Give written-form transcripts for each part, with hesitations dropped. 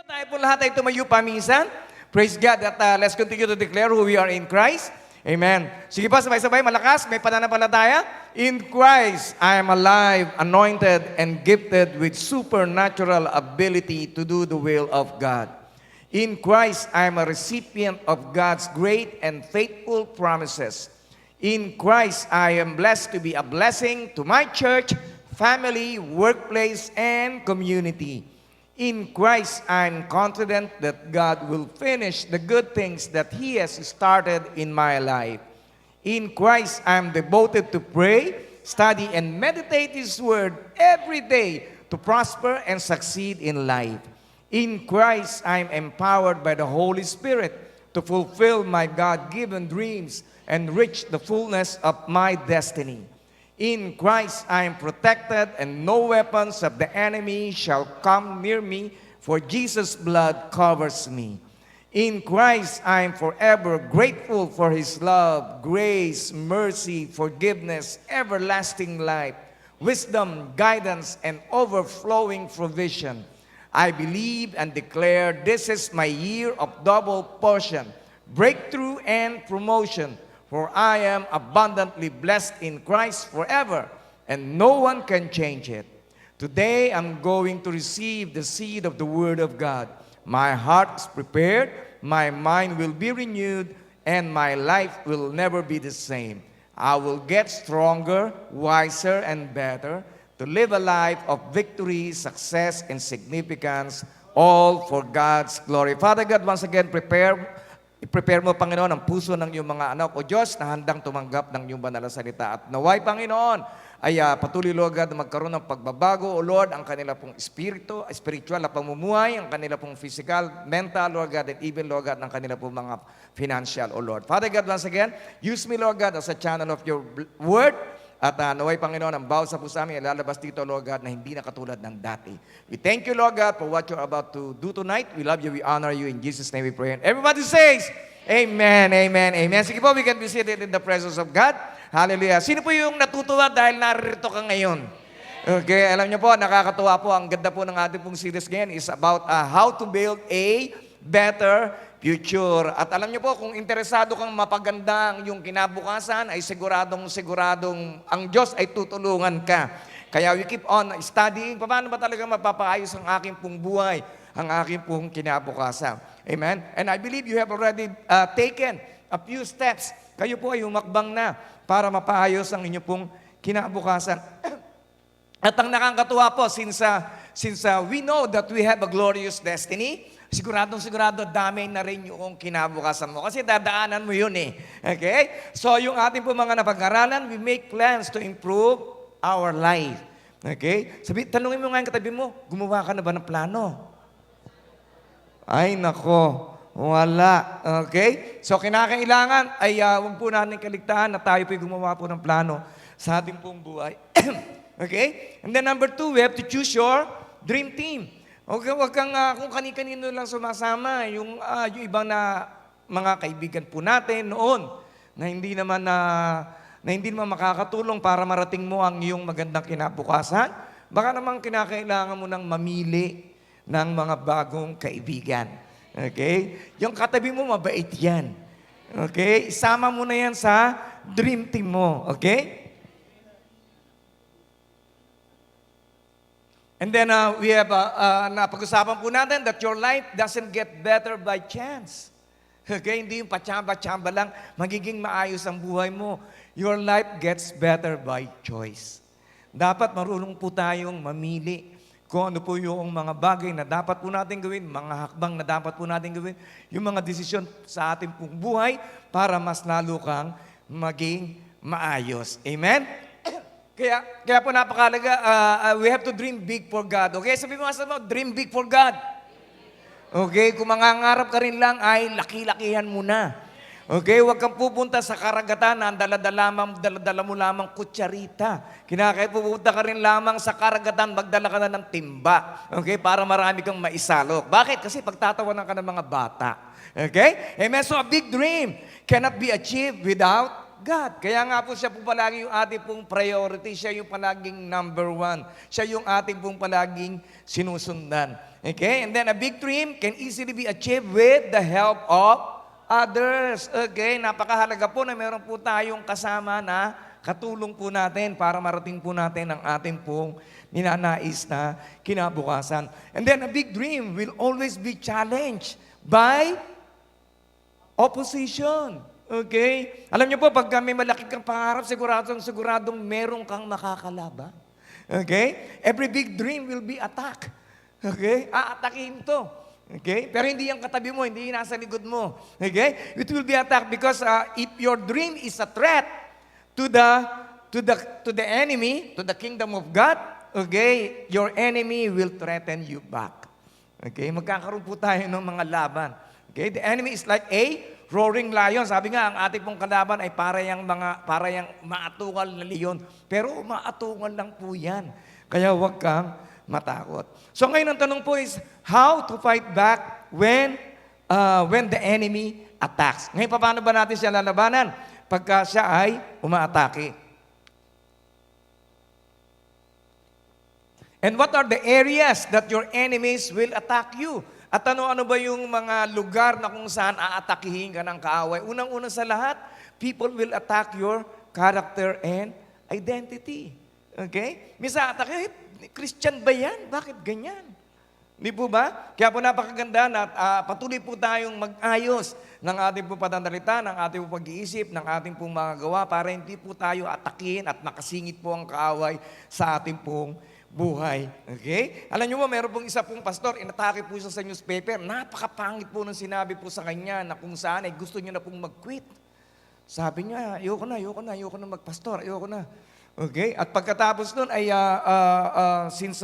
Tayo po lahat ay tumayo paminsan. Praise God at let's continue to declare who we are in Christ. Amen. Sige pa, sabay-sabay, malakas, may pananampalataya. In Christ, I am alive, anointed, and gifted with supernatural ability to do the will of God. In Christ, I am a recipient of God's great and faithful promises. In Christ, I am blessed to be a blessing to my church, family, workplace, and community. In Christ, I'm confident that God will finish the good things that He has started in my life. In Christ, I'm devoted to pray, study, and meditate His Word every day to prosper and succeed in life. In Christ, I'm empowered by the Holy Spirit to fulfill my God-given dreams and reach the fullness of my destiny. In Christ, I am protected, and no weapons of the enemy shall come near me, for Jesus' blood covers me. In Christ, I am forever grateful for His love, grace, mercy, forgiveness, everlasting life, wisdom, guidance, and overflowing provision. I believe and declare this is my year of double portion, breakthrough, and promotion. For I am abundantly blessed in Christ forever, and no one can change it. Today, I'm going to receive the seed of the Word of God. My heart is prepared, my mind will be renewed, and my life will never be the same. I will get stronger, wiser, and better to live a life of victory, success, and significance, all for God's glory. Father God, once again, i-prepare mo, Panginoon, ang puso ng iyong mga anak o Diyos na handang tumanggap ng iyong banal na salita. At naway, Panginoon, ay patuloy, Lord God, na magkaroon ng pagbabago, O Lord, ang kanila pong spiritual na pamumuhay, ang kanila pong physical, mental, Lord God, and even, Lord God, ng kanila pong mga financial, O Lord. Father God, once again, use me, Lord God, as a channel of your word. At naway, Panginoon, ang bawat sa puso namin, ilalabas dito, Lord God, na hindi na katulad ng dati. We thank you, Lord God, for what you're about to do tonight. We love you, we honor you. In Jesus' name we pray. And everybody says, Amen, Amen, Amen. Sige po, we can be seated in the presence of God. Hallelujah. Sino po yung natutuwa dahil naririto ka ngayon? Okay, alam niyo po, nakakatuwa po. Ang ganda po ng ating pong series ngayon is about how to build a better future. At alam niyo po, kung interesado kang mapaganda ang iyong kinabukasan, ay siguradong ang Diyos ay tutulungan ka. Kaya we keep on studying, paano ba talaga mapapaayos ang aking pong buhay, ang aking pong kinabukasan. Amen? And I believe you have already taken a few steps. Kayo po ay humakbang na para mapaayos ang inyong pong kinabukasan. At ang nakakatuwa po, since we know that we have a glorious destiny, sigurado dami na rin yung kinabukasan mo. Kasi dadaanan mo yun eh. Okay? So yung ating po mga napag-aralan, we make plans to improve our life. Okay? Tanungin mo nga yung katabi mo, gumawa ka na ba ng plano? Ay, nako. Wala. Okay? So kinakailangan ay huwag po natin kaligtaan na tayo po'y gumawa po ng plano sa ating pong buhay. Okay? And then number 2, we have to choose your dream team. Okay, wag kang kung kani-kanino lang sumasama, yung ibang na mga kaibigan po natin noon na hindi naman makakatulong para marating mo ang iyong magandang kinabukasan. Baka naman kinakailangan mo nang mamili ng mga bagong kaibigan. Okay? Yung katabi mo, mabait yan. Okay? Isama mo na yan sa dream team mo. Okay? And then we have, napag-usapan po natin that your life doesn't get better by chance. Okay? Hindi yung pachamba-chamba lang, magiging maayos ang buhay mo. Your life gets better by choice. Dapat marunong po tayong mamili kung ano po yung mga bagay na dapat po natin gawin, mga hakbang na dapat po natin gawin, yung mga desisyon sa ating pong buhay para mas lalo kang maging maayos. Amen? Kaya po napakalaga, we have to dream big for God. Okay? Sabi mo, dream big for God. Okay? Kung mangangarap ka rin lang, ay laki-lakihan mo na. Okay? Huwag kang pupunta sa karagatan na dala mo lamang kutsarita. Kinakaya pupunta ka rin lamang sa karagatan, magdala ka na ng timba. Okay? Para marami kang maisalok. Bakit? Kasi pagtatawanan ka ng mga bata. Okay? Amen? So a big dream cannot be achieved without God. Kaya nga po siya po palagi yung ating pong priority. Siya yung palaging number 1. Siya yung ating pong palaging sinusundan. Okay? And then a big dream can easily be achieved with the help of others. Okay? Napakahalaga po na meron po tayong kasama na katulong po natin para marating po natin ang ating pong ninanais na kinabukasan. And then a big dream will always be challenged by opposition. Okay? Alam niyo po, pag may malaki kang pangarap, siguradong meron kang makakalaban. Okay? Every big dream will be attacked. Okay? Aatakin to. Okay? Pero hindi yung katabi mo, hindi yung nasa likod mo. Okay? It will be attacked because if your dream is a threat to the enemy, to the kingdom of God, okay, your enemy will threaten you back. Okay? Magkakaroon po tayo ng mga laban. Okay? The enemy is like a roaring lion. Sabi nga, ang ating pong kalaban ay para yung maatungal na leon. Pero maatungal lang po yan. Kaya huwag kang matakot. So ngayon ang tanong po is, how to fight back when the enemy attacks? Ngayon, paano ba natin siya lalabanan? Pagka siya ay umaatake. And what are the areas that your enemies will attack you? At ano ba yung mga lugar na kung saan aatakihin ka ng kaaway? Unang-una sa lahat, people will attack your character and identity. Okay? Misa atake, Christian ba yan? Bakit ganyan? Di po ba? Kaya po napakaganda na patuloy po tayong mag-ayos ng ating po pananalita, ng ating po pag-iisip, ng ating pong mga gawa para hindi po tayo atakin at makasingit po ang kaaway sa ating pong buhay. Okay? Alam niyo mo, meron pong isa pong pastor, inatake po siya sa newspaper. Napakapangit po ng sinabi po sa kanya na kung saan ay gusto niya na pong mag-quit. Sabi niya, ayoko na magpastor, ayoko na. Okay? At pagkatapos nun ay since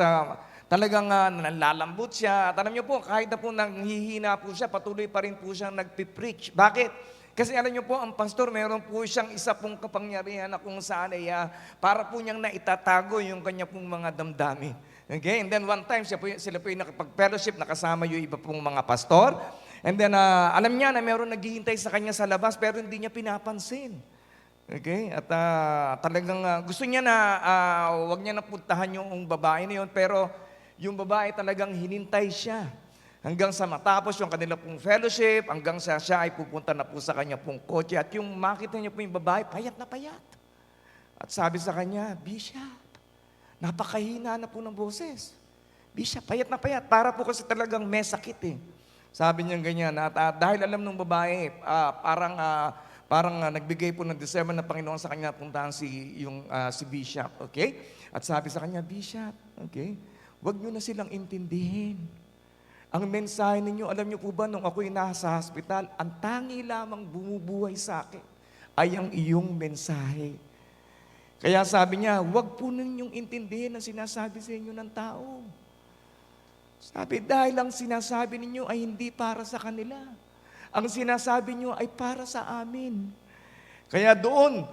talagang nalalambot siya, at alam niyo po, kahit na po nanghihina po siya, patuloy pa rin po siyang nagpipreach. Bakit? Kasi alam niyo po, ang pastor, meron po siyang isa pong kapangyarihan na kung saan ay para po niyang naitatago yung kanya pong mga damdamin. Okay? And then one time, sila po yung nakapag-fellowship, nakasama yung iba pong mga pastor. And then alam niya na meron naghihintay sa kanya sa labas, pero hindi niya pinapansin. Okay? At talagang gusto niya na wag niya napuntahan yung babae na yun, pero yung babae talagang hinintay siya. Hanggang sa matapos yung kanila pong fellowship, hanggang sa siya ay pupunta na po sa kanya pong kotse. At yung makita niya po yung babae, payat na payat. At sabi sa kanya, Bishop, napakahina na po ng boses. Bishop, payat na payat. Para po kasi talagang may sakit eh. Sabi niya ganyan. At dahil alam ng babae, parang nagbigay po ng discernment ng Panginoon sa kanya puntahan si Bishop. Okay? At sabi sa kanya, Bishop, okay, wag niyo na silang intindihin. Ang mensahe ninyo, alam niyo po ba, nung ako'y nasa hospital, ang tangi lamang bumubuhay sa akin ay ang iyong mensahe. Kaya sabi niya, huwag po ninyong intindihin ang sinasabi sa inyo ng tao. Sabi, dahil ang sinasabi ninyo ay hindi para sa kanila. Ang sinasabi niyo ay para sa amin. Kaya doon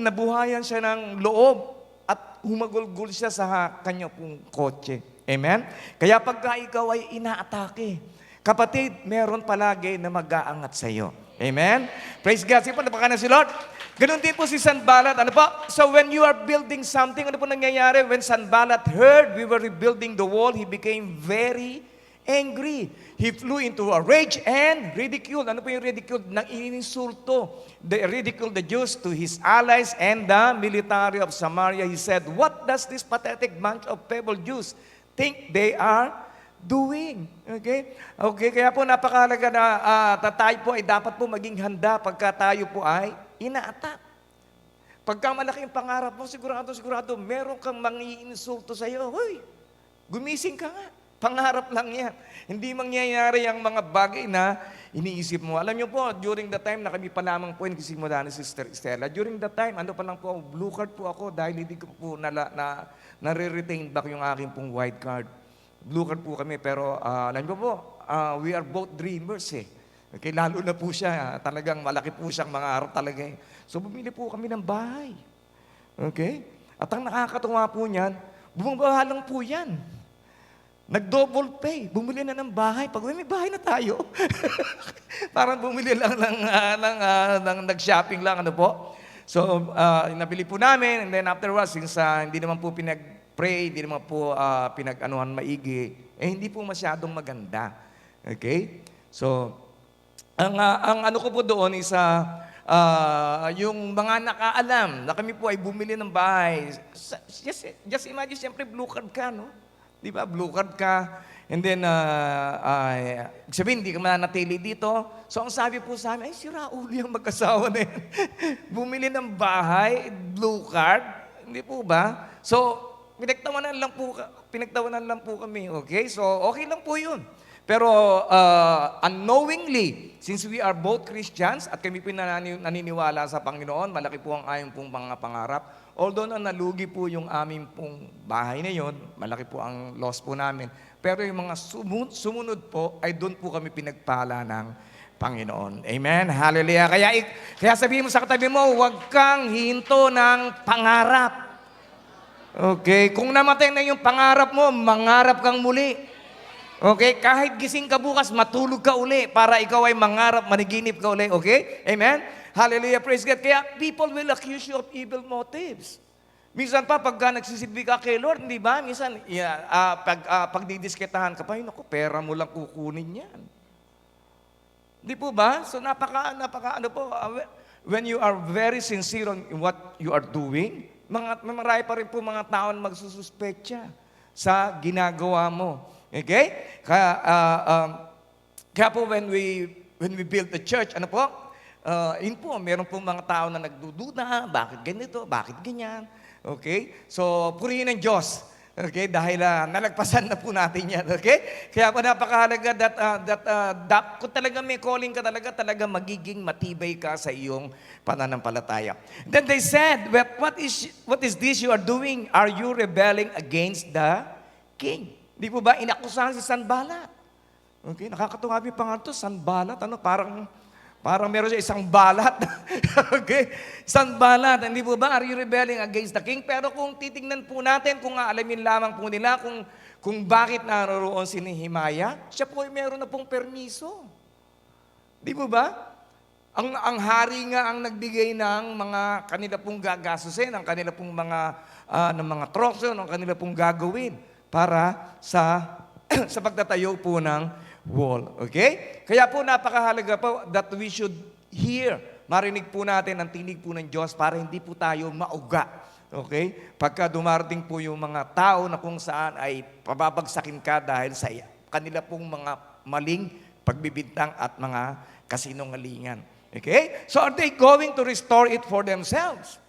nabuhayan siya ng loob at humagulgol siya sa kanya pong kotse. Amen? Kaya pagka ikaw ay inaatake, kapatid, meron palagi na mag-aangat sa iyo. Amen? Praise God. Sige po, napakanan si Lord. Ganun din po si Sanballat. Ano po? So when you are building something, ano po nangyayari? When Sanballat heard we were rebuilding the wall, he became very angry. He flew into a rage and ridiculed. Ano po yung ridiculed? Nang ininsulto. They ridiculed the Jews to his allies and the military of Samaria. He said, what does this pathetic bunch of feeble Jews think they are doing? Okay? Okay, kaya po napakahalaga na tayo po ay dapat po maging handa pagka tayo po ay ina-attack. Pagka malaking pangarap mo, sigurado, meron kang mangi-insulto sa iyo. Hoy, gumising ka nga. Pangarap lang yan. Hindi mangyayari ang mga bagay na iniisip mo. Alam niyo po, during the time na kami pa lamang po, nagsisimula ni Sister Estela, during the time, ano pa lang po, blue card po ako dahil hindi ko po nare-retain back yung aking pong white card. Blue card po kami, pero alam niyo po, we are both dreamers eh. Okay, lalo na po siya, talagang malaki po siyang mga harap talaga eh. So bumili po kami ng bahay. Okay? At ang nakakatuwa po niyan, bumaba lang po yan. Nag-double pay. Bumili na ng bahay. Pag may bahay na tayo. Parang bumili lang ng nag-shopping lang. Ano po? So, nabili po namin. And then afterwards, since hindi naman po pray, hindi naman po pinag-anuhan maigi, hindi po masyadong maganda. Okay? So, ang ano ko po doon is yung mga nakaalam na kami po ay bumili ng bahay. Just imagine, siyempre blue card ka, no? Di ba? Blue card ka. And then, sabihin, hindi ka mananatili dito. So, ang sabi po sa amin, ay, si Raul yung mag-asawa na yan. Bumili ng bahay, blue card. Hindi po ba? So, pinagtawanan lang po kami, okay? So, okay lang po yun. Pero unknowingly, since we are both Christians at kami naniniwala sa Panginoon, malaki po ang aming pong mga pangarap. Although na nalugi po yung aming pong bahay na yon, malaki po ang loss po namin. Pero yung mga sumunod po, ay doon po kami pinagpala ng Panginoon. Amen? Hallelujah. Kaya sabihin mo sa katabi mo, huwag kang hinto ng pangarap. Okay? Kung namatay na yung pangarap mo, mangarap kang muli. Okay? Kahit gising ka bukas, matulog ka uli para ikaw ay mangarap, maniginip ka uli. Okay? Amen? Hallelujah, praise God. Kaya people will accuse you of evil motives. Minsan pa, pagka nagsisilbi ka kay Lord, di ba? Minsan, pag didisketahan ka pa, naku, pera mo lang kukunin yan. Di po ba? So ano po, when you are very sincere on what you are doing, marami pa rin po mga tao na magsususpetya sa ginagawa mo. Okay? Kaya po when we build the church, ano po? Yun po, meron po mga tao na nagdududa, bakit ganito, bakit ganyan. Okay? So, purihin ng Diyos. Okay? Dahil nalagpasan na po natin yan. Okay? Kaya po napakahalaga that kung talaga may calling ka talaga magiging matibay ka sa iyong pananampalataya. Then they said, what is this you are doing? Are you rebelling against the king? Di po ba inakusahan si Sanballat? Okay, nakakatuwa yung pangalan to, Sanballat. Ano, parang meron siya isang balat. Okay? Sanballat. Hindi po ba, are you rebelling against the king? Pero kung titingnan po natin, kung aalamin lamang po nila kung bakit naroroon si Nehemiah, siya po ay meron na pong permiso. Di po ba? Ang hari nga ang nagbigay ng mga kanila pong gagasusin, ang kanila pong ng mga trokso, ang kanila pong gagawin para sa pagtatayo po ng wall. Okay? Kaya po napakahalaga po that we should hear. Marinig po natin ang tinig po ng Diyos para hindi po tayo mauga. Okay? Pagka dumarating po yung mga tao na kung saan ay pababagsakin ka dahil sa kanila pong mga maling pagbibintang at mga kasinungalingan. Okay? So are they going to restore it for themselves?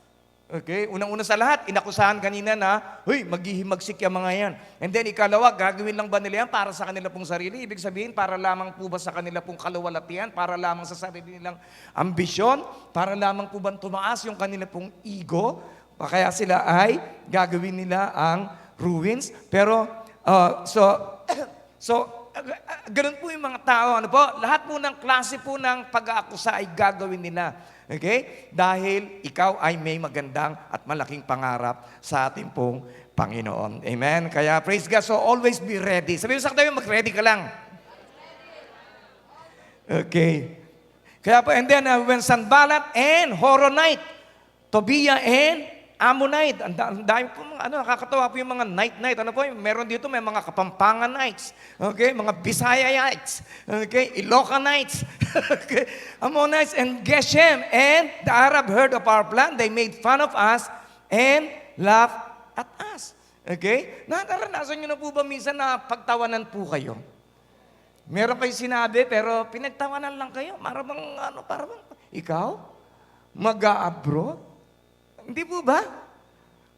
Okay? Unang-una sa lahat, inakusahan kanina na, maghihimagsik yung mga yan. And then ikalawa, gagawin lang ba nila yan para sa kanila pong sarili? Ibig sabihin, para lamang po ba sa kanila pong kaluwalhatian? Para lamang sa sarili nilang ambisyon? Para lamang po ba tumaas yung kanila pong ego? Kaya sila ay gagawin nila ang ruins? Pero, ganun po yung mga tao. Ano po? Lahat po ng klase po ng pag-aakusa ay gagawin nila. Okay? Dahil ikaw ay may magandang at malaking pangarap sa ating pong Panginoon. Amen? Kaya praise God. So always be ready. Sabihin sa katabi, mag-ready ka lang. Okay. Kaya po, and then when Sanballat and Horonite, Tobiah and Ammonite, ang dami po mga, nakakatawa po yung mga night. Ano po, meron dito may mga Kapampanganites, okay, mga Bisayayites, okay, Ilocanites, okay, Ammonites and Geshem, and the Arab heard of our plan, they made fun of us and laughed at us. Okay? Naranasan nyo na po ba minsan na pagtawanan po kayo? Meron kayo sinabi, pero pinagtawanan lang kayo. Parang ikaw? Mag-a-abroad? Hindi po ba?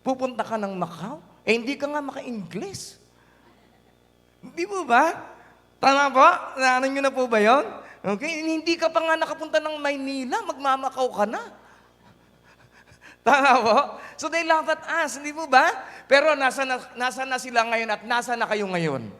Pupunta ka ng Macau? Hindi ka nga maka-Ingles. Hindi po ba? Tama po? Naanan nyo na po ba yun? Okay? Hindi ka pa nga nakapunta ng Maynila, magmamakao ka na. Tama po? So they laugh at us, hindi po ba? Pero nasa na sila ngayon at nasa na kayo ngayon?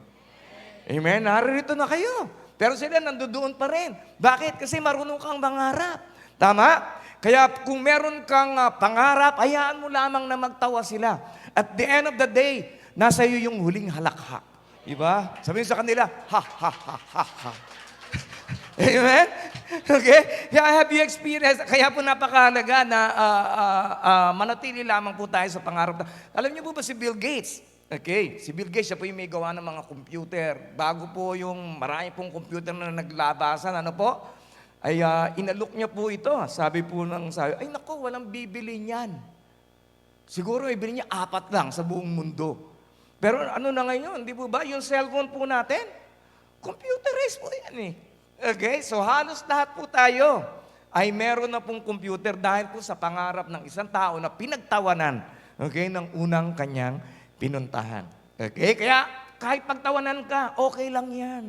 Amen? Naririto na kayo. Pero sila nandoon pa rin. Bakit? Kasi marunong kang mangarap. Tama? Kaya kung meron kang pangarap, hayaan mo lamang na magtawa sila. At the end of the day, nasa iyo yung huling halakhak. Diba? Sabihin sa kanila, ha, ha, ha, ha, ha. Amen? Okay? Have you experienced, kaya po napakahalaga na manatili lamang po tayo sa pangarap. Alam niyo po ba si Bill Gates? Okay, si Bill Gates, siya po yung may gawa ng mga computer. Bago po yung marami pong computer na naglabasan, ano po? Ay inalok niya po ito. Sabi, ay nako, walang bibili niyan. Siguro ibili niya 4 lang sa buong mundo. Pero ano na ngayon, di po ba? Yung cellphone po natin, computerized po yan eh. Okay, so halos lahat po tayo ay meron na pong computer dahil po sa pangarap ng isang tao na pinagtawanan, okay, ng unang kanyang pinuntahan. Okay, kaya kahit pagtawanan ka, okay lang yan.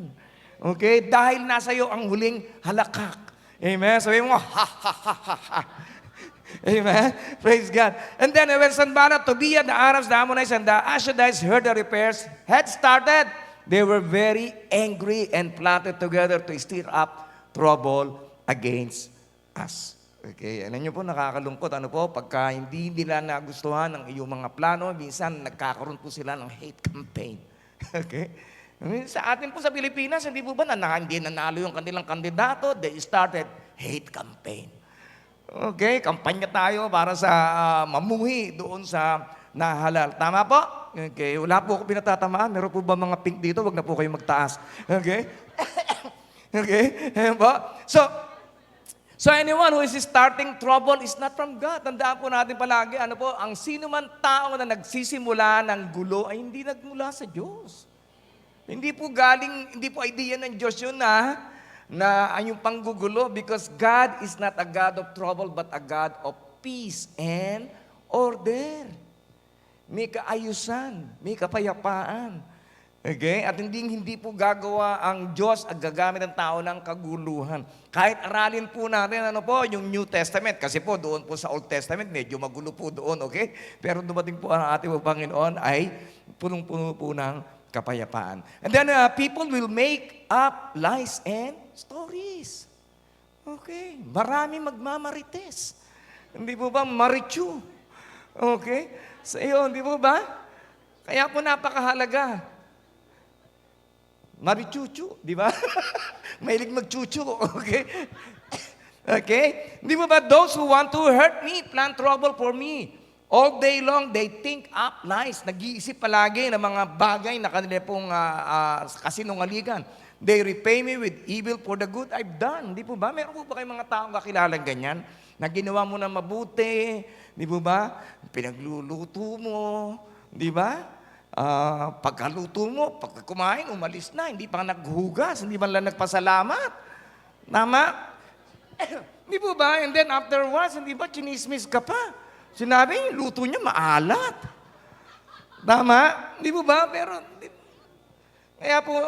Okay, dahil nasa iyo ang huling halakak. Amen, sabi mo, ha ha ha ha ha. Amen. Praise God. And then when Sanballat, Tobiah, the Arabs, the Ammonites, and the Ashdodites heard the repairs had started, they were very angry and plotted together to stir up trouble against us. Okay, alam niyo po, nakakalungkot. Ano po, pagka hindi nila nagustuhan ang iyong mga plano, minsan nagkakaroon po sila ng hate campaign. Okay? Sa atin po sa Pilipinas, hindi po ba hindi nanalo yung kanilang kandidato, they started hate campaign. Okay, kampanya tayo para sa mamuhi doon sa nahalal. Tama po? Okay, wala po ako pinatatamaan. Meron po ba mga pink dito? Huwag na po kayo magtaas. Okay? Okay? Ayan po. So anyone who is starting trouble is not from God. Tandaan po natin palagi, ano po, ang sino man tao na nagsisimula ng gulo ay hindi nagmula sa Diyos. Hindi po idea ng Diyos yun na ang yung panggugulo, because God is not a God of trouble but a God of peace and order. May kaayusan, may kapayapaan. Okay? At hindi po gagawa ang Diyos at gagamit ng tao ng kaguluhan. Kahit aralin po natin, ano po, yung New Testament. Kasi po, doon po sa Old Testament, medyo magulo po doon, okay? Pero dumating po ang ating Panginoon ay punong-puno po ng kapayapaan. And then, people will make up lies and stories. Okay? Marami magmamarites. Hindi po ba? Marichu. Okay? So, yun, hindi po ba? Kaya po napakahalaga. Marichuchu, di ba? Mahilig magchuchu, okay? Okay? Di ba those who want to hurt me, plan trouble for me. All day long, they think up lies. Nag-iisip palagi ng mga bagay na kanila pong kasinungaligan. They repay me with evil for the good I've done. Di po ba? Meron po ba kayong mga taong kakilalang ganyan? Na ginawa mo na mabuti, di po ba? Pinagluluto mo, di ba? Pagkaluto mo, pagka kumain, umalis na, hindi pa naghugas, hindi man lang nagpasalamat. Tama? Hindi po ba? And then afterwards, hindi ba, chinismis ka pa? Sinabi, luto niya maalat. Tama? Hindi po ba? Pero,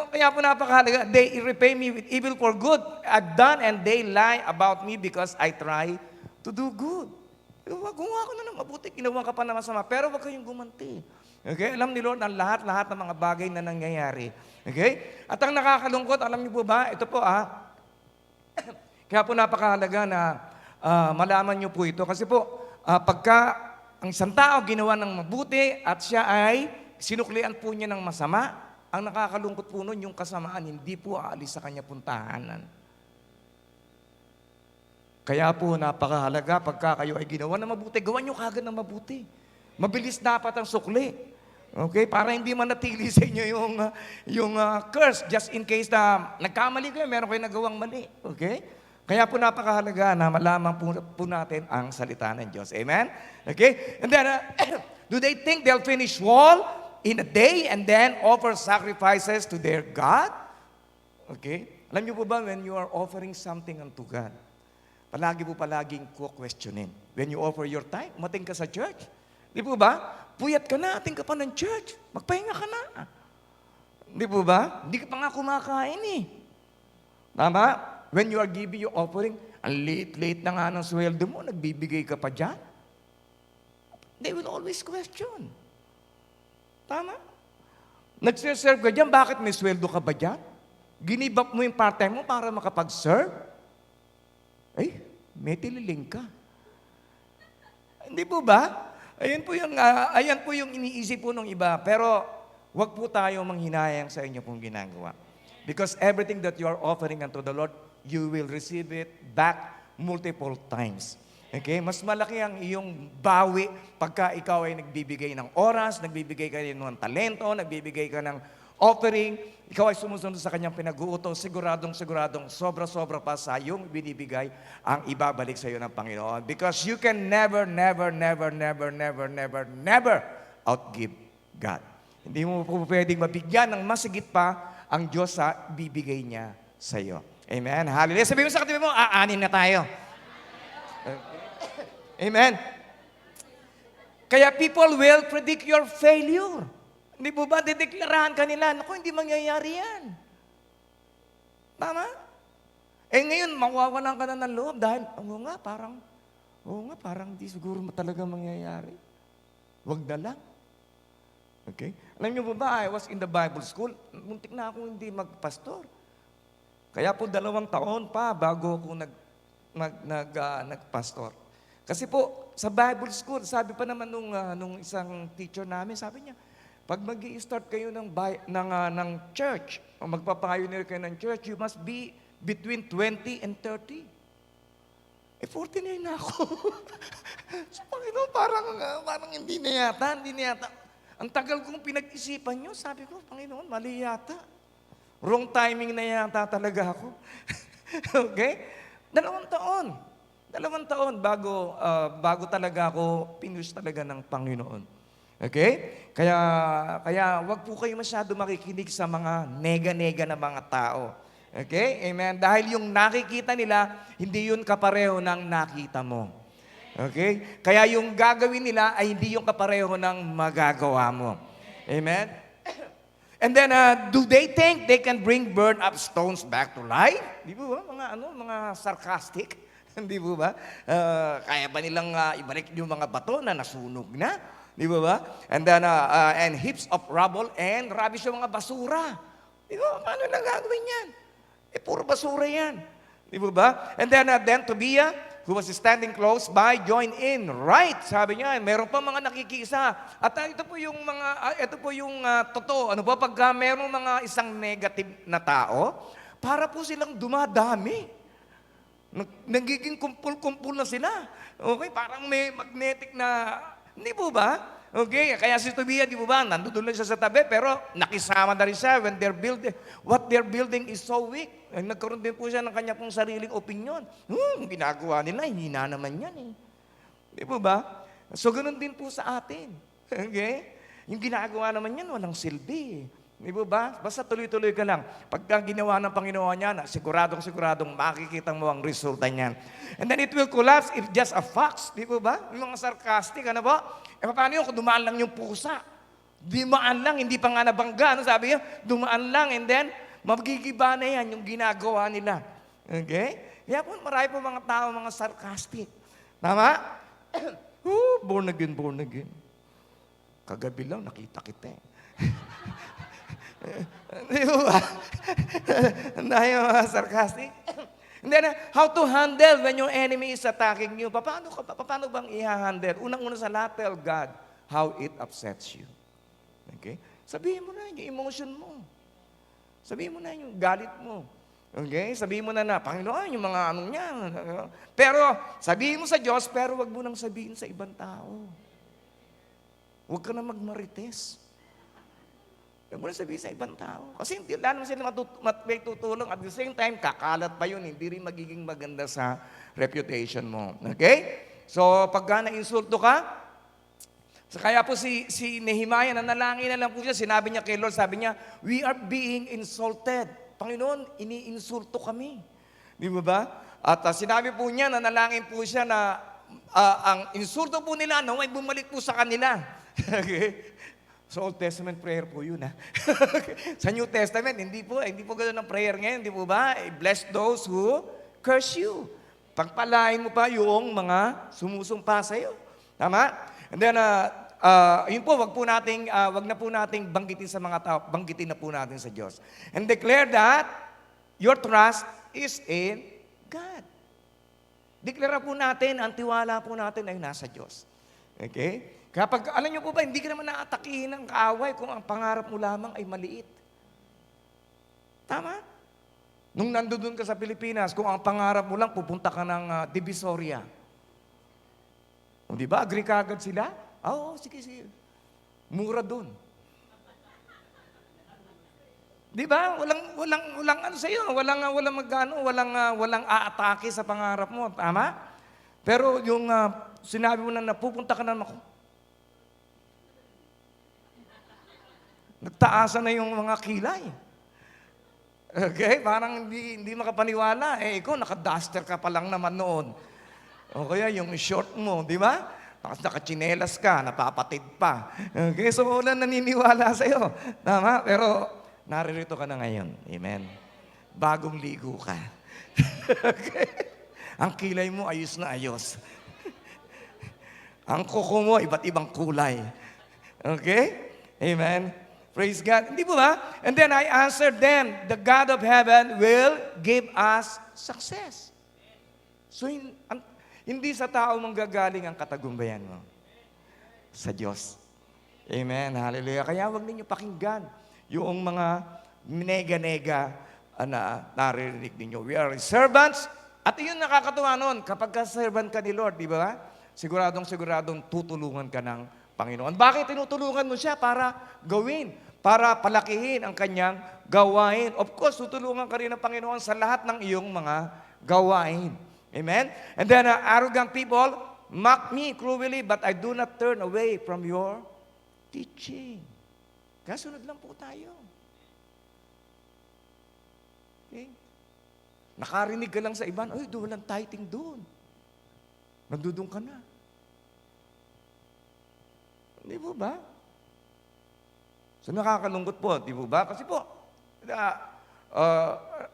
kaya po napakahalaga. They repay me with evil for good I've done, and they lie about me because I try to do good. Gumawa ko na ng mabuti, ginawa ka pa na masama, pero wag kayong gumanti. Okay? Alam ni Lord ang lahat-lahat ng mga bagay na nangyayari. Okay? At ang nakakalungkot, alam niyo po ba, ito po kaya po napakahalaga na malaman niyo po ito. Kasi po, pagka ang isang tao ginawa ng mabuti at siya ay sinuklian po niya ng masama, ang nakakalungkot po nun, yung kasamaan, hindi po aalis sa kanya puntahanan. Kaya po napakahalaga, pagka kayo ay ginawa ng mabuti, gawan niyo kagad ng mabuti. Mabilis dapat ang sukli. Okay? Para hindi manatili sa inyo yung curse, just in case na nagkamali kayo, meron kayo nagawang mali. Okay? Kaya po napakahalaga na malaman po natin ang salita ng Diyos. Amen? Okay? And then, do they think they'll finish wall in a day and then offer sacrifices to their God? Okay? Alam niyo po ba, when you are offering something unto God, palaging questionin. When you offer your time, umating ka sa church. Di po ba? Puyat ka na, ating ka pa ng church. Magpahinga ka na. Di po ba? Hindi ka pa nga kumakain eh. Tama? When you are giving your offering, ang late na nga ng sweldo mo, nagbibigay ka pa dyan. They will always question. Tama? Nagsiserve ka dyan, bakit may sweldo ka ba dyan? Ginibap mo yung part-time mo para makapag-serve? Ay, may tililing ka. Hindi po ba? Ayan po yung iniisip po ng iba. Pero wag po tayo manghinayang sa inyo pong ginagawa. Because everything that you are offering unto the Lord, you will receive it back multiple times. Okay? Mas malaki ang iyong bawi pagka ikaw ay nagbibigay ng oras, nagbibigay ka ng talento, nagbibigay ka ng offering, ikaw ay sumusunod sa kanyang pinag-uutos, siguradong sobra-sobra pa sa iyong binibigay ang ibabalik sa iyo ng Panginoon. Because you can never outgive God. Hindi mo po pwedeng mabigyan ng masigit pa ang Diyos sa bibigay niya sa iyo. Amen. Hallelujah. Sabihin mo sa katabi mo, aanin na tayo. Amen. Kaya people will predict your failure. Hindi po ba, dideklarahan kanila, naku, hindi mangyayari yan. Tama? Ngayon, mawawalan ka na ng loob dahil, oo nga, parang di siguro talaga mangyayari. Wag na lang. Okay? Alam niyo po ba, I was in the Bible school, muntik na ako hindi magpastor. Kaya po 2 taon pa bago ako nagpastor. Kasi po, sa Bible school, sabi pa naman nung isang teacher namin, sabi niya, pag mag-i-start kayo ng church, o magpapioneer kayo ng church, you must be between 20 and 30. 49 na ako. So, Panginoon, parang hindi na yata. Ang tagal kong pinag-isipan nyo, sabi ko, Panginoon, mali yata. Wrong timing na yata talaga ako. Okay? 2 taon bago talaga ako pinush talaga ng Panginoon. Okay? Kaya wag po kayo masyado makikinig sa mga nega-nega na mga tao. Okay? Amen? Dahil yung nakikita nila, hindi yun kapareho ng nakita mo. Okay? Kaya yung gagawin nila ay hindi yung kapareho ng magagawa mo. Amen? And then, do they think they can bring burned up stones back to life? Di ba? Mga sarcastic. Di ba? Kaya ba nilang ibalik yung mga bato na nasunog na? Di ba? And then, and heaps of rubble and rubbish yung mga basura. Di ba? Paano lang gagawin yan? Puro basura yan. Di ba? And then Tobiah, who was standing close by, joined in. Right, sabi niya, meron pa mga nakikisa. At ito po yung totoo. Ano ba, pagka meron mga isang negative na tao, para po silang dumadami. Nagiging kumpul-kumpul na sila. Okay, parang may magnetic na, hindi po ba? Okay, kaya si Tobiah, di po ba, nandun lang siya sa tabi, pero nakisama na rin siya when what they're building is so weak. Nagkaroon din po siya ng kanya pong sariling opinion. Ginagawa nila, hina naman yan eh. Di po ba? So, ganun din po sa atin. Okay? Yung ginagawa naman yan, walang silbi. Di po ba? Basta tuloy-tuloy ka lang. Pagka ginawa ng Panginoon yan, siguradong makikita mo ang resulta niyan. And then it will collapse if just a fox. Di po ba? Yung mga sarcastic, ano po? Paano yun kung dumaan lang yung pusa? Dumaan lang, hindi pa nga nabangga. Ano sabi niya? Dumaan lang and then, magigiba na yan yung ginagawa nila. Okay? Kaya po, marami po mga tao, mga sarcastic. Tama? Born again. Kagabi lang, nakita kita eh. Di ba? Dahil mga sarcastic. And then, how to handle when your enemy is attacking you? Paano bang i-handle? Unang-una sa lahat, tell God how it upsets you. Okay? Sabihin mo na yung emotion mo. Sabihin mo na yung galit mo. Okay? Sabihin mo na, Panginoon, yung mga anong niya. Pero, sabihin mo sa Diyos, pero wag mo nang sabihin sa ibang tao. Huwag ka na magmarites. Huwag mo na sabihin sa ibang tao. Kasi wala naman sila may tutulong. At the same time, kakalat pa yun. Hindi rin magiging maganda sa reputation mo. Okay? So, pagka na-insulto ka, kaya po si Nehemiah, nanalangin na lang po siya. Sinabi niya kay Lord, sabi niya, we are being insulted. Panginoon, iniinsulto kami. Di ba? At sinabi po niya, nanalangin po siya na ang insulto po nila, ay bumalik po sa kanila. Okay? So, Old Testament prayer po yun, ha? Sa New Testament, hindi po ganoon ang prayer ngayon, hindi po ba? Bless those who curse you. Pagpalain mo pa yung mga sumusumpa sa'yo. Tama? And then, yun po, wag na po nating banggitin sa mga tao, banggitin na po natin sa Diyos. And declare that your trust is in God. Deklara po natin, ang tiwala po natin ay nasa Diyos. Okay? Kapag, alam niyo po ba, hindi ka naman naatakihin ng kaaway kung ang pangarap mo lamang ay maliit. 'Di po ba? Sabihin mo na yung galit mo. Sabihin mo na yung galit mo. Okay? Sabihin mo na na, Panginoon, yung mga anong niya. Pero sabihin mo na yung emotion mo. Sabihin mo na yung galit mo. Okay? Kapag alam niyo po ba, hindi ka naman naatakihin ng kaaway kung ang pangarap mo lamang ay maliit. Tama? Nung nandoon ka sa Pilipinas, kung ang pangarap mo lang, pupunta ka ng Divisoria. O, di ba? Agree ka agad sila? Oo, sige, sige. Mura doon. Di ba? Walang ano sa'yo. Walang aatake sa pangarap mo. Tama? Pero yung sinabi mo na napupunta ka na, nagtaasan na yung mga kilay. Okay? Parang hindi makapaniwala. Ikaw, naka-duster ka pa lang naman noon. O kaya yung short mo, di ba? Tapos nakachinelas ka, napapatid pa. Okay? So, wala naniniwala sa'yo. Tama? Pero, naririto ka na ngayon. Amen? Bagong ligo ka. Okay? Ang kilay mo, ayos na ayos. Ang kuko mo, iba't ibang kulay. Okay? Amen? Praise God. Hindi po ba? And then I answered them, the God of heaven will give us success. So, hindi sa tao manggagaling ang katagumpayan mo. Sa Diyos. Amen. Hallelujah. Kaya huwag ninyo pakinggan yung mga nega-nega na naririnig ninyo. We are servants. At yun nakakatuwa nun, kapag ka-servant ka ni Lord, di ba? Siguradong tutulungan ka ng Panginoon. Bakit tinutulungan mo siya? Para gawin, para palakihin ang kanyang gawain. Of course, tutulungan ka rin ng Panginoon sa lahat ng iyong mga gawain. Amen? And then, arrogant people mock me cruelly, but I do not turn away from your teaching. Kasunod lang po tayo. Okay? Nakarinig ka lang sa iban, ay, doon walang tithing doon. Nandudong ka na. Hindi po ba? So nakakalungkot po, di po ba? Kasi po,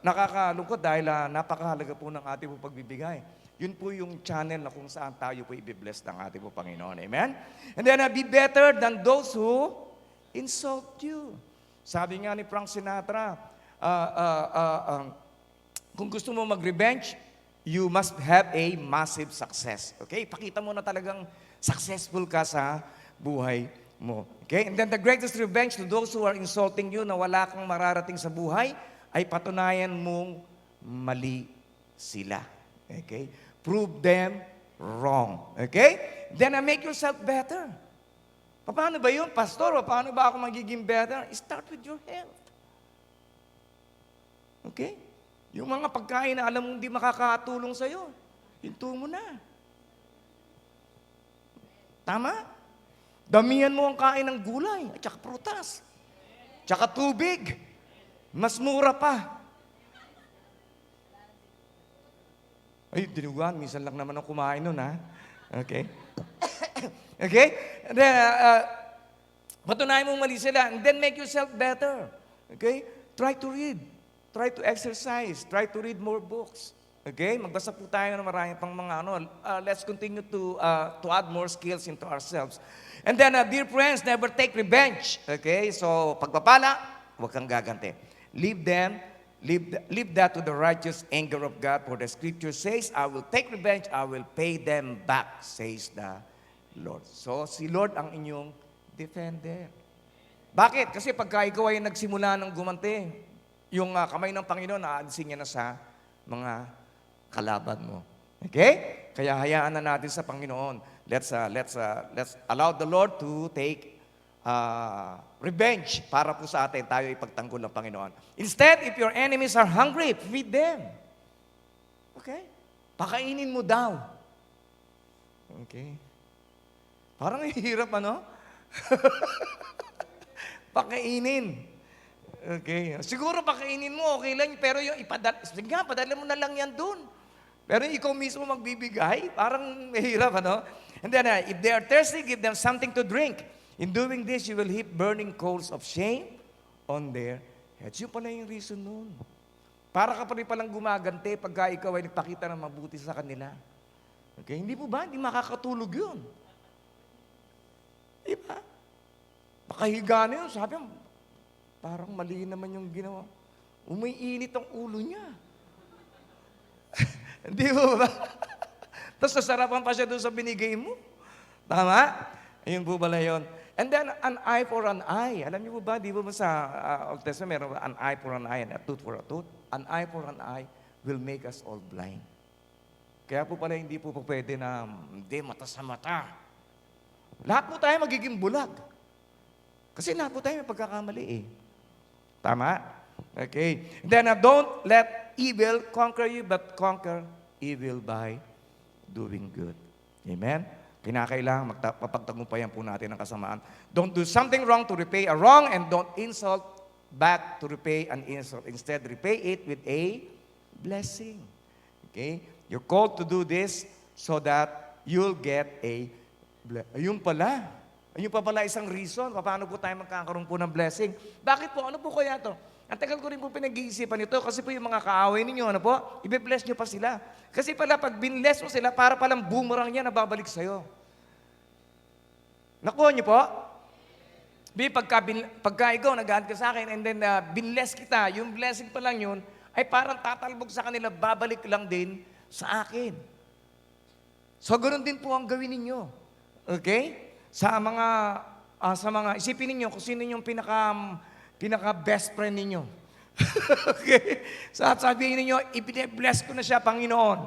nakakalungkot dahil napakahalaga po ng ating po pagbibigay. Yun po yung channel na kung saan tayo po i-bless ng ating po Panginoon. Amen? And then, be better than those who insult you. Sabi nga ni Frank Sinatra, kung gusto mo mag-revenge, you must have a massive success. Okay? Pakita mo na talagang successful ka sa buhay mo. Okay? And then the greatest revenge to those who are insulting you na wala kang mararating sa buhay ay patunayan mong mali sila. Okay? Prove them wrong. Okay? Then make yourself better. Paano ba yun, Pastor? Paano ba ako magiging better? Start with your health. Okay? Yung mga pagkain na alam mong hindi makakatulong sa'yo, hinto mo na. Tama? Damihan mo ang kain ng gulay, at saka prutas, tsaka tubig. Mas mura pa. Ay, dinuguan, minsan lang naman ako kumain nun, ha? Okay? Okay? And then, patunayan mong mali sila, and then make yourself better. Okay? Try to read. Try to exercise. Try to read more books. Okay? Magbasa po tayo ng marami pang mga let's continue to add more skills into ourselves. And then, dear friends, never take revenge. Okay? So, pagpapala, huwag kang gaganti. Leave that to the righteous anger of God, for the scripture says, I will take revenge, I will pay them back, says the Lord. So, si Lord ang inyong defender. Bakit? Kasi pagka ikaw ay nagsimula ng gumante, yung kamay ng Panginoon, naalisin niya na sa mga kalaban mo. Okay? Kaya hayaan na natin sa Panginoon. Let's allow the Lord to take revenge para po sa atin, tayo ipagtanggol ng Panginoon. Instead, if your enemies are hungry, feed them. Okay? Pakainin mo daw. Okay? Parang hirap, ano? Pakainin. Okay. Siguro pakainin mo, okay lang, pero yung padala mo na lang yan dun. Pero ikaw mismo magbibigay, parang mahirap, ano? And then, if they are thirsty, give them something to drink. In doing this, you will heap burning coals of shame on their heads. Yun pala yung reason nun. Para ka pa rin palang gumagante pagka ikaw ay nagpakita ng mabuti sa kanila. Okay? Hindi po ba? Hindi makakatulog yun. Diba? Makahiga na yun. Sabi mo, parang mali naman yung ginawa. Umiinit ang ulo niya. Hindi po ba? Tapos nasarapan pa siya doon sa binigay mo. Tama? Ayun po pala yun. And then, an eye for an eye. Alam niyo po ba, di ba sa Old Testament, meron an eye for an eye and a tooth for a tooth? An eye for an eye will make us all blind. Kaya po pala hindi po pwede na, hindi, mata sa mata. Lahat po tayo magiging bulag. Kasi lahat po tayo may pagkakamali eh. Tama? Okay. Then, don't let evil conquer you, but conquer evil by doing good. Amen? Kinakailangan mapagtagumpayan po natin ang kasamaan. Don't do something wrong to repay a wrong, and don't insult back to repay an insult. Instead, repay it with a blessing. Okay? You're called to do this so that you'll get a blessing. Ayun pala. Ayun pa pala isang reason. Paano po tayo magkakaroon po ng blessing? Bakit po? Ano po kaya to? Ang tagal ko rin po pinag-iisipan ito kasi po yung mga kaaway ninyo, ano po? Ibe-bless nyo pa sila. Kasi pala pag binless mo sila, para palang boomerang yan na babalik sa'yo. Nakuha nyo po? Pagka ikaw nag-add ka sa akin and then binless kita, yung blessing pa lang yun, ay parang tatalbog sa kanila, babalik lang din sa akin. So, ganoon din po ang gawin ninyo. Okay? Sa mga, isipin ninyo kung sino yung pinaka-best friend ninyo. Okay? So, at sabihin ninyo, i-bless ko na siya, Panginoon.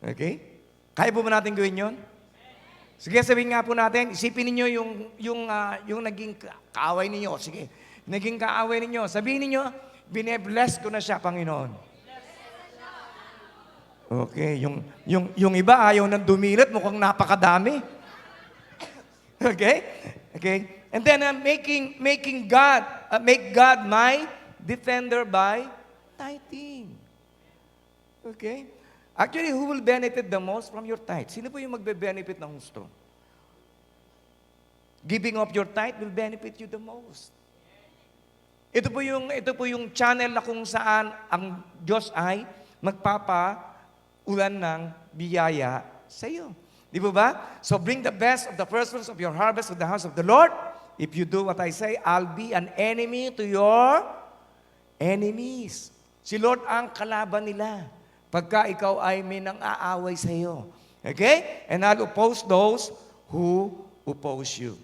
Okay? Kaya po ba natin gawin yun? Sige, sabihin nga po natin, isipin ninyo yung naging kaaway ninyo. Sige, naging kaaway ninyo. Sabihin ninyo, bine-bless ko na siya, Panginoon. Okay, yung iba ayaw nang dumilat, mukhang napakadami. Okay? Okay? And then make God my defender by tithing. Okay? Actually, who will benefit the most from your tithe? Sino po yung magbe-benefit ng gusto? Giving up your tithe will benefit you the most. Ito po yung channel na kung saan ang Diyos ay magpapaulan ng biyaya sa iyo. Di ba? So bring the best of the first fruits of your harvest to the house of the Lord. If you do what I say, I'll be an enemy to your enemies. Si Lord ang kalaban nila. Pagka ikaw ay may nang-aaway sa iyo. Okay? And I'll oppose those who oppose you.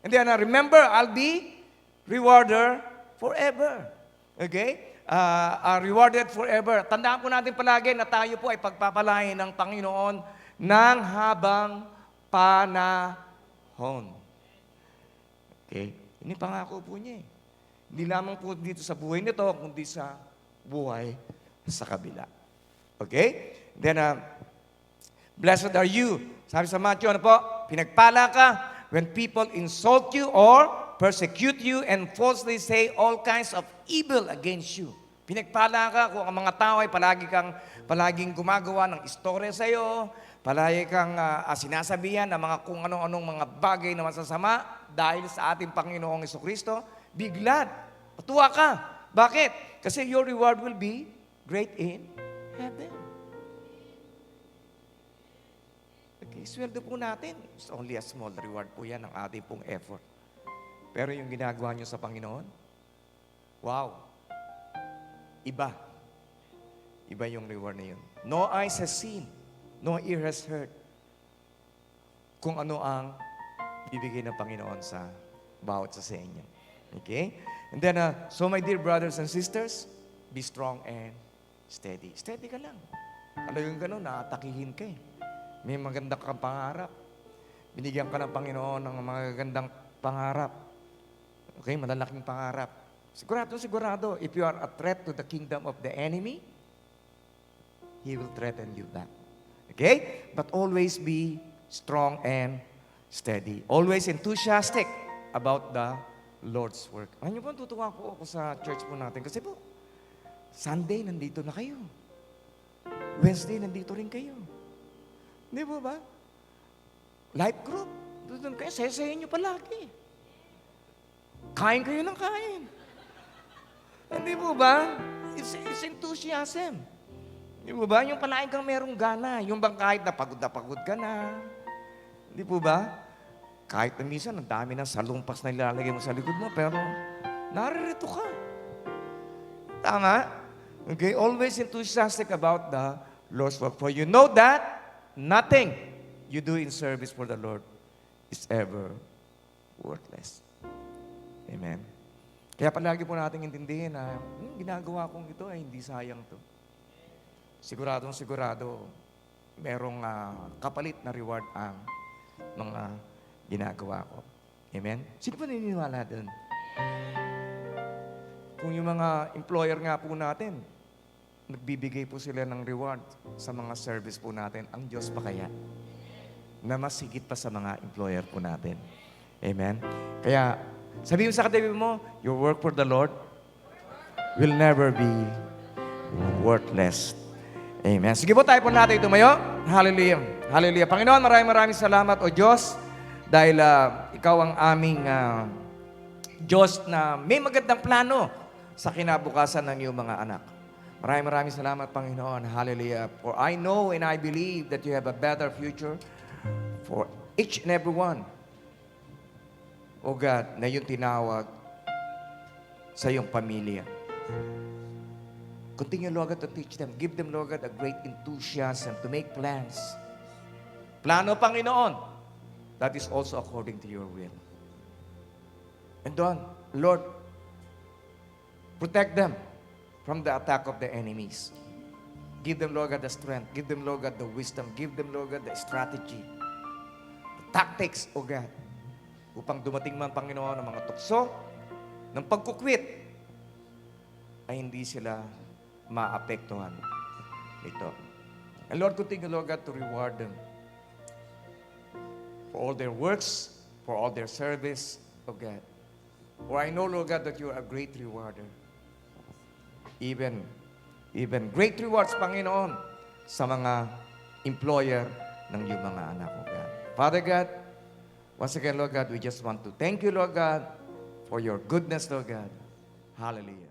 And then remember, I'll be rewarder forever. Okay? Rewarded forever. Tandaan po natin palagi na tayo po ay pagpapalain ng Panginoon ng habang panahon. Okay? Ini pangako po niya eh. Hindi lamang po dito sa buhay nito, kundi sa buhay sa kabila. Okay? Then, blessed are you. Sabi sa Matthew, ano po? Pinagpala ka when people insult you or persecute you and falsely say all kinds of evil against you. Pinagpala ka kung ang mga tao ay palaging gumagawa ng istorya sa iyo, palagi kang sinasabihan ng mga kung anong mga bagay na masasama dahil sa ating Panginoong Jesucristo. Be glad. Patuwa ka. Bakit? Kasi your reward will be great in heaven. Okay, sweldo po natin. It's only a small reward po yan ng ating pong effort. Pero yung ginagawa nyo sa Panginoon, wow. Iba. Iba yung reward na yun. No eyes has seen, no ear has heard kung ano ang bibigay ng Panginoon sa bawat sa inyo. Okay? And then, so my dear brothers and sisters, be strong and steady. Steady ka lang. Talagang gano'n, naatakihin ka eh. May magandang kang pangarap. Binigyan ka ng Panginoon ng mga gandang pangarap. Okay, malalaking pangarap. Sigurado, if you are a threat to the kingdom of the enemy, he will threaten you back. Okay? But always be strong and steady. Always enthusiastic about the Lord's work. Ano po, tutuwa po ako sa church po natin. Kasi po, Sunday, nandito na kayo. Wednesday, nandito rin kayo. Hindi po ba? Life group. Doon kayo, sayasayin nyo palagi. Kain kayo ng kain. Hindi po ba? It's enthusiasm. Hindi po ba? Yung palagi kang merong gana. Yung bang kahit na pagod ka na. Hindi po ba? Kahit na minsan, ang dami ng salumpas na ilalagay mo sa likod mo, pero naririto ka. Tama? Okay? Always enthusiastic about the Lord's work. For you know that nothing you do in service for the Lord is ever worthless. Amen. Kaya palagi po natin intindihin na ginagawa kong ito ay hindi sayang to. Siguradong sigurado, merong kapalit na reward ang mga ginagawa ko. Amen? Sino pa naniniwala doon? Kung yung mga employer nga po natin, nagbibigay po sila ng reward sa mga service po natin, ang Diyos pa kaya? Na mas higit pa sa mga employer po natin. Amen? Kaya, sabihin mo sa katabi mo, your work for the Lord will never be worthless. Amen. Sige po, tayo po natin tumayo. Hallelujah. Hallelujah. Panginoon, maraming salamat, O Diyos, dahil Ikaw ang aming Diyos na may magandang plano sa kinabukasan ng iyong mga anak. Maraming salamat, Panginoon. Hallelujah. For I know and I believe that you have a better future for each and every one. O God, na yung tinawag sa iyong pamilya. Continue, Lord God, to teach them. Give them, Lord God, a great enthusiasm to make plans. Plano, Panginoon, that is also according to your will. And Don, Lord, protect them from the attack of the enemies. Give them, Lord God, the strength. Give them, Lord God, the wisdom. Give them, Lord God, the strategy. The tactics, O God, upang dumating man, Panginoon, ang mga tukso ng pagkukwit ay hindi sila maapektuhan ito. And Lord, continue, Lord God, to reward them for all their works, for all their service, O God. For I know, Lord God, that you are a great rewarder. Even great rewards, Panginoon, sa mga employer ng iyong mga anak, O God. Father God, once again, Lord God, we just want to thank you, Lord God, for your goodness, Lord God. Hallelujah.